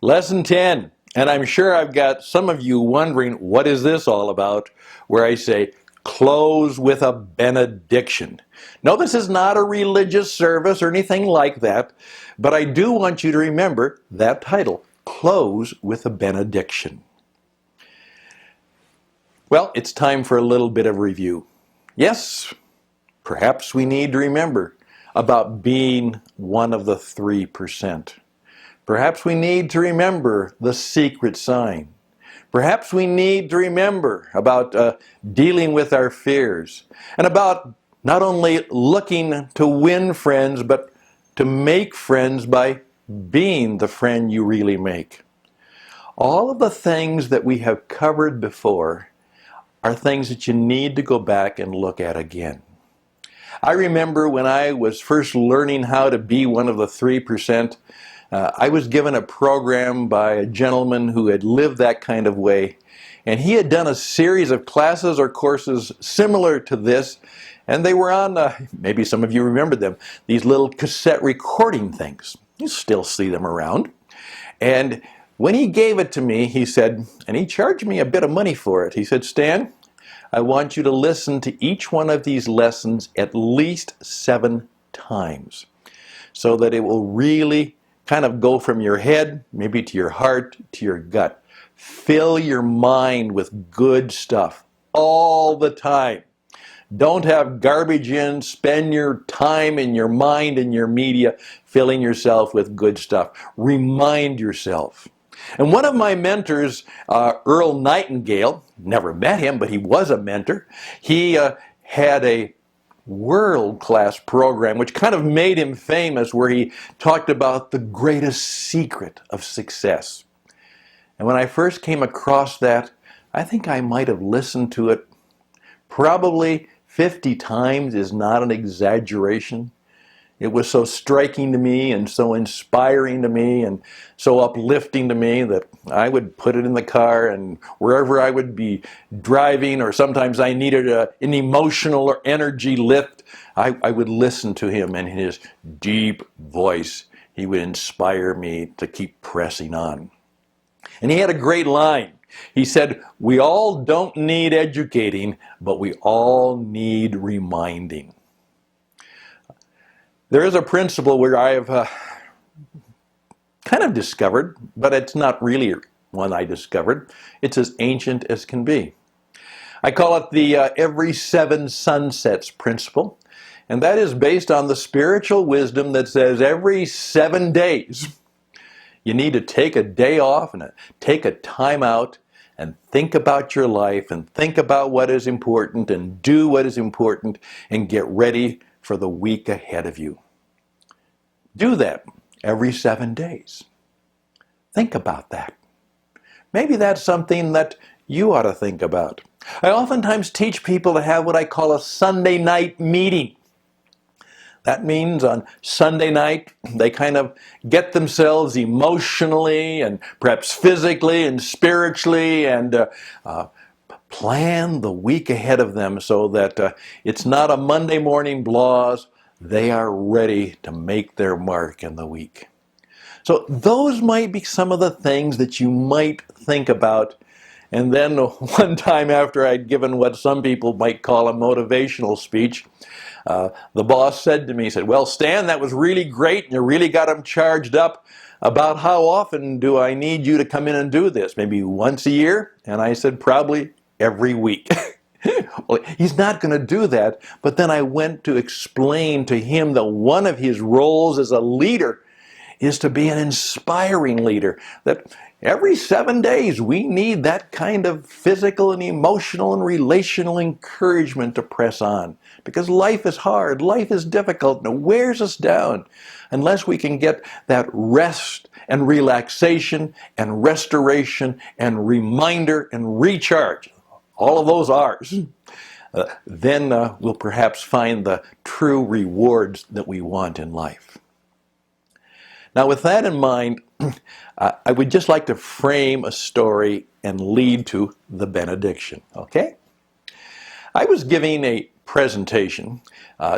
Lesson 10, and I'm sure I've got some of you wondering, what is this all about? Where I say, close with a benediction. No, this is not a religious service or anything like that, but I do want you to remember that title, Close with a Benediction. Well, it's time for a little bit of review. Yes, perhaps we need to remember about being one of the 3%. Perhaps we need to remember the secret sign. Perhaps we need to remember about dealing with our fears and about not only looking to win friends, but to make friends by being the friend you really make. All of the things that we have covered before are things that you need to go back and look at again. I remember when I was first learning how to be one of the 3%, I was given a program by a gentleman who had lived that kind of way, and he had done a series of classes or courses similar to this, and they were on, maybe some of you remember them, these little cassette recording things. You still see them around. And when he gave it to me, he said, and he charged me a bit of money for it, he said, "Stan, I want you to listen to each one of these lessons at least 7 times so that it will really kind of go from your head, maybe to your heart, to your gut. Fill your mind with good stuff all the time. Don't have garbage in. Spend your time in your mind and your media filling yourself with good stuff. Remind yourself." And one of my mentors, Earl Nightingale, never met him, but he was a mentor. He had a world-class program which kind of made him famous, where he talked about the greatest secret of success. And when I first came across that, I think I might have listened to it probably 50 times is not an exaggeration. It was so striking to me and so inspiring to me and so uplifting to me that I would put it in the car, and wherever I would be driving, or sometimes I needed an emotional or energy lift, I would listen to him, and his deep voice, he would inspire me to keep pressing on. And he had a great line. He said, "We all don't need educating, but we all need reminding." There is a principle where I have kind of discovered, but it's not really one I discovered. It's as ancient as can be. I call it the every 7 sunsets principle, and that is based on the spiritual wisdom that says every 7 days you need to take a day off and take a time out and think about your life and think about what is important and do what is important and get ready for the week ahead of you. Do that every 7 days. Think about that. Maybe that's something that you ought to think about. I oftentimes teach people to have what I call a Sunday night meeting. That means on Sunday night, they kind of get themselves emotionally and perhaps physically and spiritually and plan the week ahead of them so that it's not a Monday morning blahs. They are ready to make their mark in the week. So those might be some of the things that you might think about. And then one time after I'd given what some people might call a motivational speech, the boss said to me, he said, "Well, Stan, that was really great, and you really got them charged up. About how often do I need you to come in and do this? Maybe once a year?" And I said, "Probably every week." Well, he's not going to do that, but then I went to explain to him that one of his roles as a leader is to be an inspiring leader, that every 7 days we need that kind of physical and emotional and relational encouragement to press on, because life is hard, life is difficult, and it wears us down unless we can get that rest and relaxation and restoration and reminder and recharge. All of those R's. Then we'll perhaps find the true rewards that we want in life. Now, with that in mind, I would just like to frame a story and lead to the benediction, okay? I was giving a presentation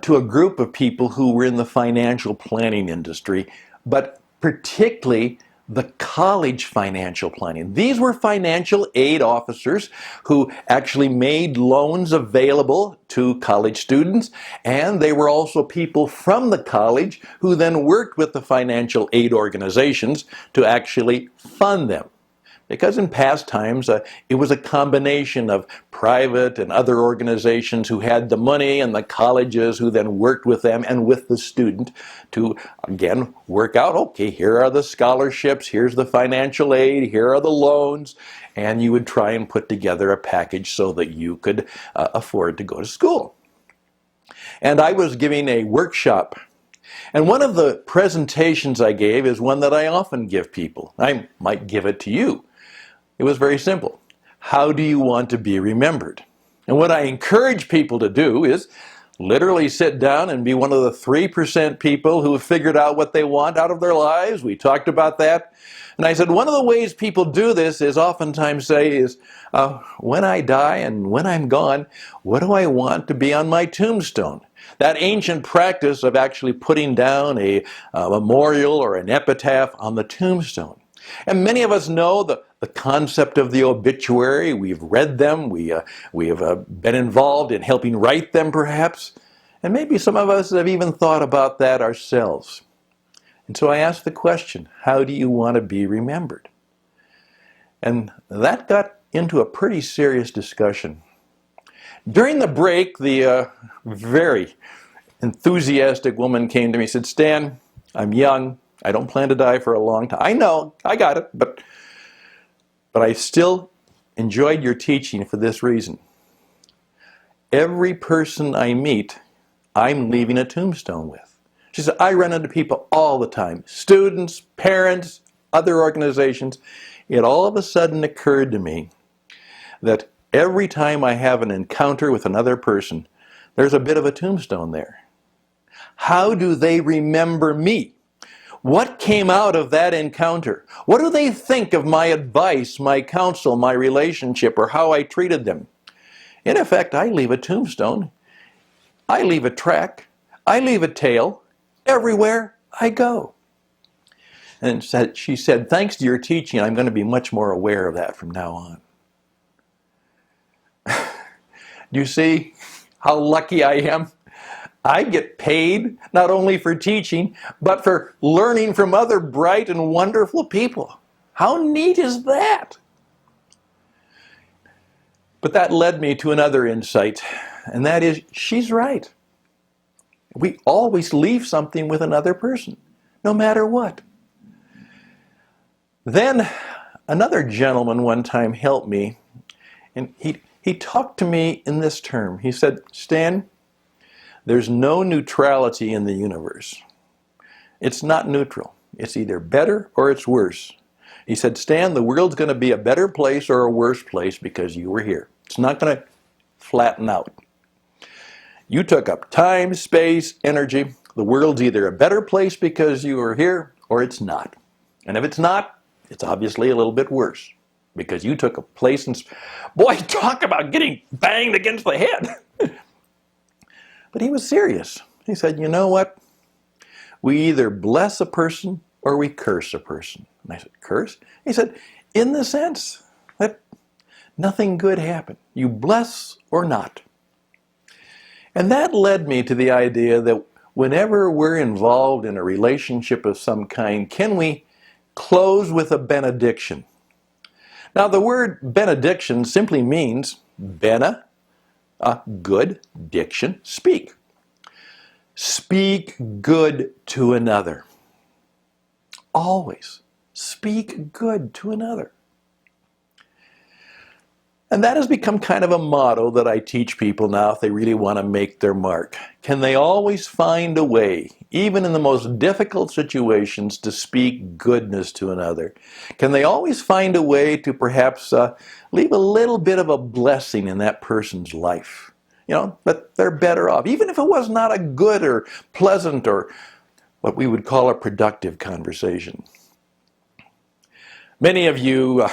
to a group of people who were in the financial planning industry, but particularly the college financial planning. These were financial aid officers who actually made loans available to college students, and they were also people from the college who then worked with the financial aid organizations to actually fund them. Because in past times, it was a combination of private and other organizations who had the money and the colleges who then worked with them and with the student to, again, work out, okay, here are the scholarships, here's the financial aid, here are the loans, and you would try and put together a package so that you could afford to go to school. And I was giving a workshop, and one of the presentations I gave is one that I often give people. I might give it to you. It was very simple. How do you want to be remembered? And what I encourage people to do is literally sit down and be one of the 3% people who have figured out what they want out of their lives. We talked about that. And I said, one of the ways people do this is oftentimes say is, when I die and when I'm gone, what do I want to be on my tombstone? That ancient practice of actually putting down a memorial or an epitaph on the tombstone. And many of us know the concept of the obituary. We've read them. We have been involved in helping write them, perhaps. And maybe some of us have even thought about that ourselves. And so I asked the question, how do you want to be remembered? And that got into a pretty serious discussion. During the break, the very enthusiastic woman came to me and said, Stan, I'm young. I don't plan to die for a long time. I know, I got it, but I still enjoyed your teaching for this reason. Every person I meet, I'm leaving a tombstone with. She said, I run into people all the time, students, parents, other organizations. It all of a sudden occurred to me that every time I have an encounter with another person, there's a bit of a tombstone there. How do they remember me? What came out of that encounter? What do they think of my advice, my counsel, my relationship, or how I treated them? In effect, I leave a tombstone. I leave a track. I leave a trail everywhere I go. And she said, thanks to your teaching, I'm going to be much more aware of that from now on. Do you see how lucky I am? I get paid not only for teaching, but for learning from other bright and wonderful people. How neat is that? But that led me to another insight, and that is, she's right. We always leave something with another person, no matter what. Then another gentleman one time helped me, and he talked to me in this term. He said, Stan, there's no neutrality in the universe. It's not neutral. It's either better or it's worse. He said, Stan, the world's going to be a better place or a worse place because you were here. It's not going to flatten out. You took up time, space, energy. The world's either a better place because you were here or it's not. And if it's not, it's obviously a little bit worse because you took a place and... Boy, talk about getting banged against the head. But he was serious. He said, you know what? We either bless a person or we curse a person. And I said, curse? He said, in the sense that nothing good happened. You bless or not. And that led me to the idea that whenever we're involved in a relationship of some kind, can we close with a benediction? Now, the word benediction simply means bene, good, diction, speak. Speak good to another. Always speak good to another. And that has become kind of a motto that I teach people now if they really want to make their mark. Can they always find a way, even in the most difficult situations, to speak goodness to another? Can they always find a way to perhaps leave a little bit of a blessing in that person's life? You know, but they're better off, even if it was not a good or pleasant or what we would call a productive conversation. Many of you,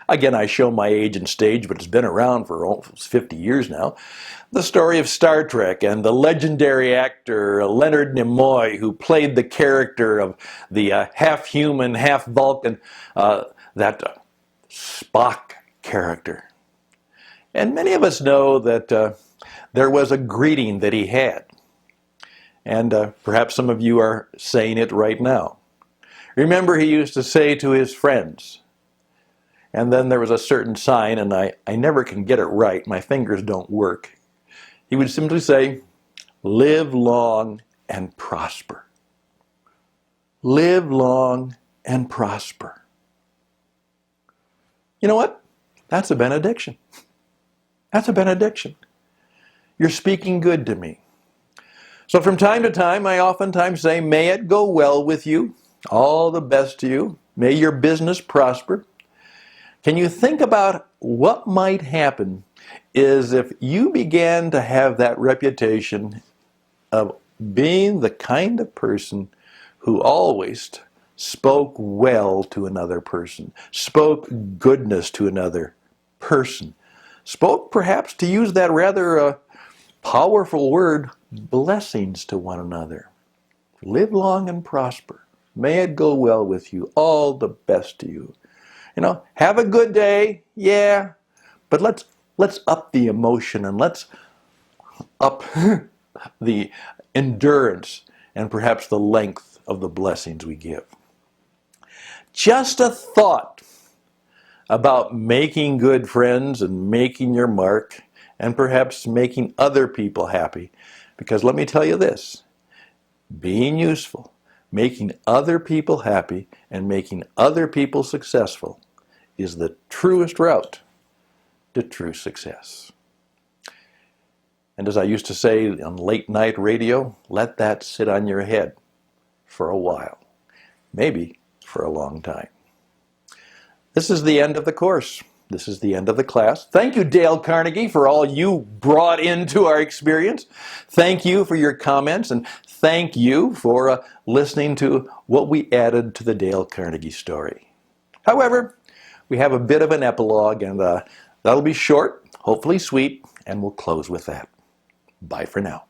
Again, I show my age and stage, but it's been around for almost 50 years now. The story of Star Trek and the legendary actor Leonard Nimoy, who played the character of the half-human, half-Vulcan, that Spock character. And many of us know that there was a greeting that he had. And perhaps some of you are saying it right now. Remember, he used to say to his friends, and then there was a certain sign, and I never can get it right. My fingers don't work. He would simply say, live long and prosper. Live long and prosper. You know what? That's a benediction. That's a benediction. You're speaking good to me. So from time to time, I oftentimes say, may it go well with you. All the best to you. May your business prosper. Can you think about what might happen is if you began to have that reputation of being the kind of person who always spoke well to another person, spoke goodness to another person, spoke perhaps, to use that rather powerful word, blessings to one another. Live long and prosper. May it go well with you. All the best to you. You know, have a good day, yeah, but let's up the emotion and let's up the endurance and perhaps the length of the blessings we give. Just a thought about making good friends and making your mark and perhaps making other people happy. Because let me tell you this, being useful, making other people happy, and making other people successful is the truest route to true success. And as I used to say on late night radio, let that sit on your head for a while, maybe for a long time. This is the end of the course. This is the end of the class. Thank you, Dale Carnegie, for all you brought into our experience. Thank you for your comments, and thank you for listening to what we added to the Dale Carnegie story. However, we have a bit of an epilogue, and that'll be short, hopefully sweet, and we'll close with that. Bye for now.